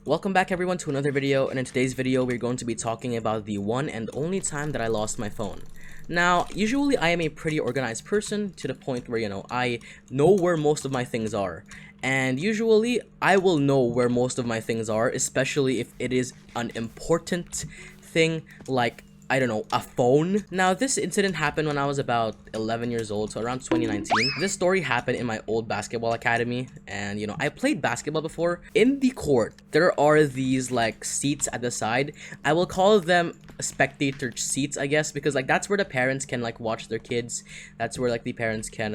Welcome back everyone to another video, and in today's video we're going to be talking about the one and only time that I lost my phone. Now, usually I am a pretty organized person to the point where, I know where most of my things are. And usually I will know where most of my things are, especially if it is an important thing like, I don't know, a phone. Now, this incident happened when I was about 11 years old, so around 2019. This story happened in my old basketball academy, and I played basketball before. In the court, there are these like seats at the side. I will call them spectator seats, I guess, because like that's where the parents can like watch their kids. That's where like the parents can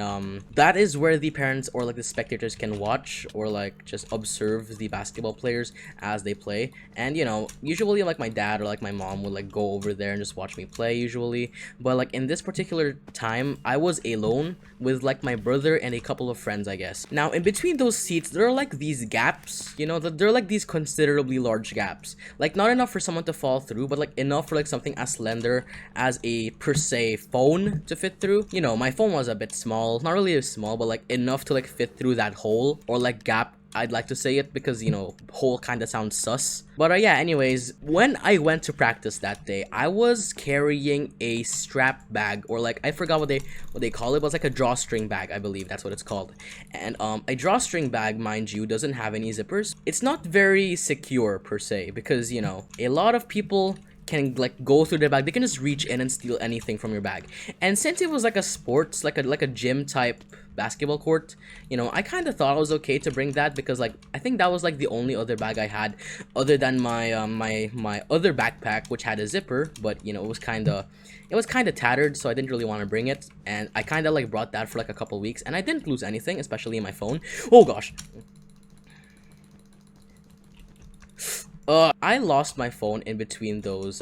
that is where the parents or like the spectators can watch or like just observe the basketball players as they play. And usually like my dad or like my mom would like go over there and just watch me play usually. But like in this particular time, I was alone with like my brother and a couple of friends, I guess. Now in between those seats, there are like these gaps, there are like these considerably large gaps, like not enough for someone to fall through, but like enough for like something as slender as a per se phone to fit through. My phone was a bit small, not really small, but like enough to like fit through that hole or like gap, I'd like to say it, because hole kind of sounds sus. But yeah, anyways, when I went to practice that day, I was carrying a strap bag, or like I forgot what they call it, but it's like a drawstring bag, I believe that's what it's called. And a drawstring bag, mind you, doesn't have any zippers. It's not very secure per se, because a lot of people can like go through the bag. They can just reach in and steal anything from your bag. And since it was like a sports, like a gym type basketball court, I kind of thought it was okay to bring that, because like I think that was like the only other bag I had other than my my other backpack, which had a zipper, but it was kind of tattered, so I didn't really want to bring it. And I kind of like brought that for like a couple weeks, and I didn't lose anything, especially in my phone. Oh gosh. I lost my phone in between those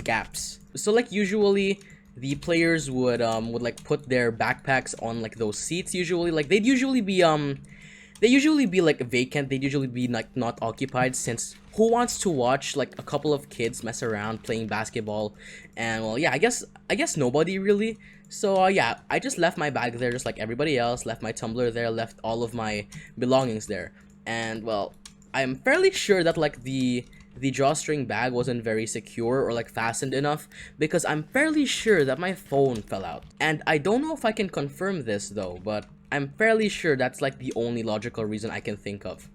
gaps. So like usually the players would like put their backpacks on like those seats. Usually like they'd usually be like vacant. They'd usually be like not occupied, since who wants to watch like a couple of kids mess around playing basketball? And well, yeah, I guess nobody really. So yeah, I just left my bag there just like everybody else, left my tumbler there, left all of my belongings there. And well, I'm fairly sure that like the drawstring bag wasn't very secure or like fastened enough, because I'm fairly sure that my phone fell out. And I don't know if I can confirm this though, but I'm fairly sure that's like the only logical reason I can think of.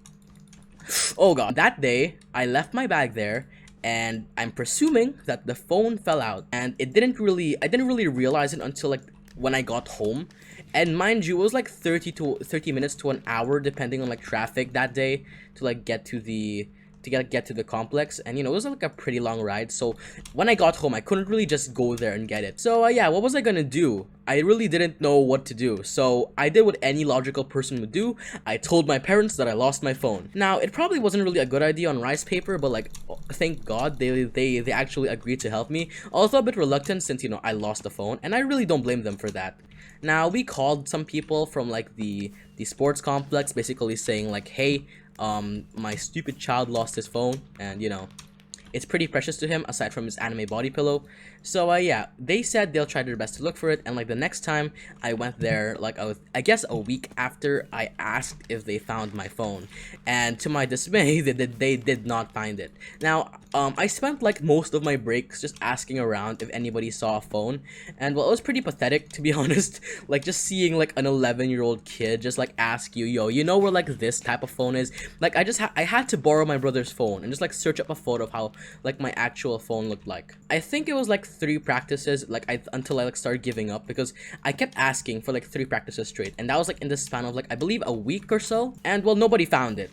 Oh god, that day I left my bag there, and I'm presuming that the phone fell out, and I didn't really realize it until like when I got home. And mind you, it was like 30 minutes to an hour depending on like traffic that day to like get to the get to the complex. And it was like a pretty long ride, so when I got home I couldn't really just go there and get it. So yeah, what was I gonna do? I really didn't know what to do, so I did what any logical person would do. I told my parents that I lost my phone. Now it probably wasn't really a good idea on rice paper, but like thank god they actually agreed to help me, although a bit reluctant since I lost the phone, and I really don't blame them for that. Now we called some people from like the sports complex, basically saying like, hey, my stupid child lost his phone, and it's pretty precious to him aside from his anime body pillow. So yeah, they said they'll try their best to look for it. And like the next time I went there, like I guess a week after, I asked if they found my phone, and to my dismay they did not find it. Now I spent like most of my breaks just asking around if anybody saw a phone, and well, it was pretty pathetic to be honest. Like just seeing like an 11-year-old kid just like ask you, yo, where like this type of phone is. Like I had to borrow my brother's phone and just like search up a photo of how like my actual phone looked like. I think it was like 3 practices like until I like started giving up, because I kept asking for like 3 practices straight, and that was like in the span of like I believe a week or so. And well, nobody found it.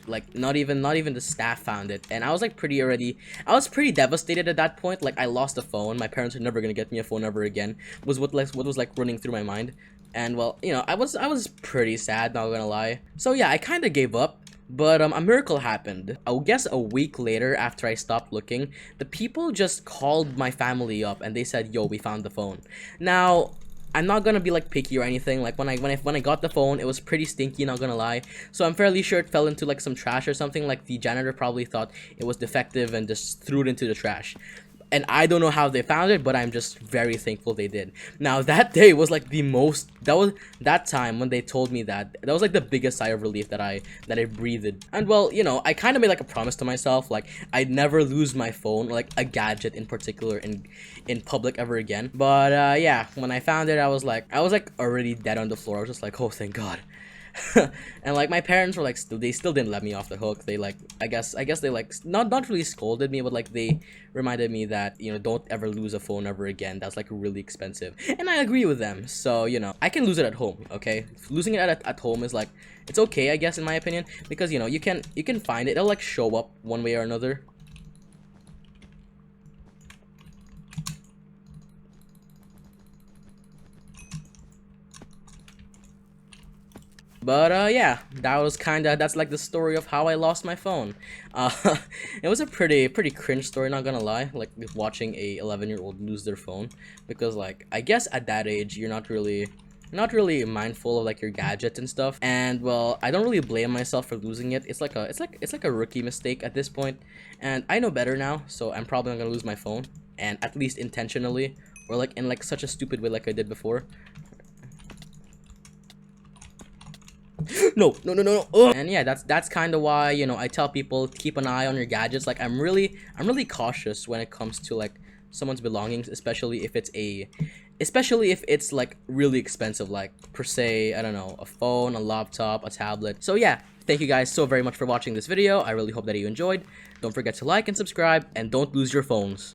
Like not even the staff found it. And I was like pretty devastated at that point. Like I lost a phone, my parents are never gonna get me a phone ever again, was what was like running through my mind. And well, I was pretty sad, not gonna lie. So yeah, I kind of gave up. But a miracle happened. I guess a week later, after I stopped looking, the people just called my family up and they said, yo, we found the phone. Now I'm not gonna be like picky or anything. Like when I got the phone, it was pretty stinky, not gonna lie. So I'm fairly sure it fell into like some trash or something. Like the janitor probably thought it was defective and just threw it into the trash. and I don't know how they found it, but I'm just very thankful they did. Now that day was like the most, that time when they told me that was like the biggest sigh of relief that I breathed. And well, you know, I kind of made like a promise to myself, like I'd never lose my phone, like a gadget in particular, in public ever again. But yeah, when I found it, I was like already dead on the floor. I was just like, oh, thank God. And like my parents were like, they still didn't let me off the hook. They like, I guess they like not really scolded me, but like they reminded me that, you know, don't ever lose a phone ever again. That's like really expensive, and I agree with them. So, you know, I can lose it at home. Okay, losing it at home is like, it's okay, I guess, in my opinion, because, you know, you can find it. It'll like show up one way or another. But yeah, that's like the story of how I lost my phone. Uh, it was a pretty cringe story, not gonna lie. Like watching a 11-year-old lose their phone, because like I guess at that age you're not really mindful of like your gadgets and stuff. And well, I don't really blame myself for losing it. It's like a rookie mistake at this point, and I know better now. So I'm probably not gonna lose my phone, and at least intentionally, or like in like such a stupid way like I did before. No. Ugh. And yeah, that's kind of why, you know, I tell people keep an eye on your gadgets. Like I'm really cautious when it comes to like someone's belongings, especially if it's like really expensive, like per se, I don't know, a phone, a laptop, a tablet. So yeah, thank you guys so very much for watching this video. I really hope that you enjoyed. Don't forget to like and subscribe, and don't lose your phones.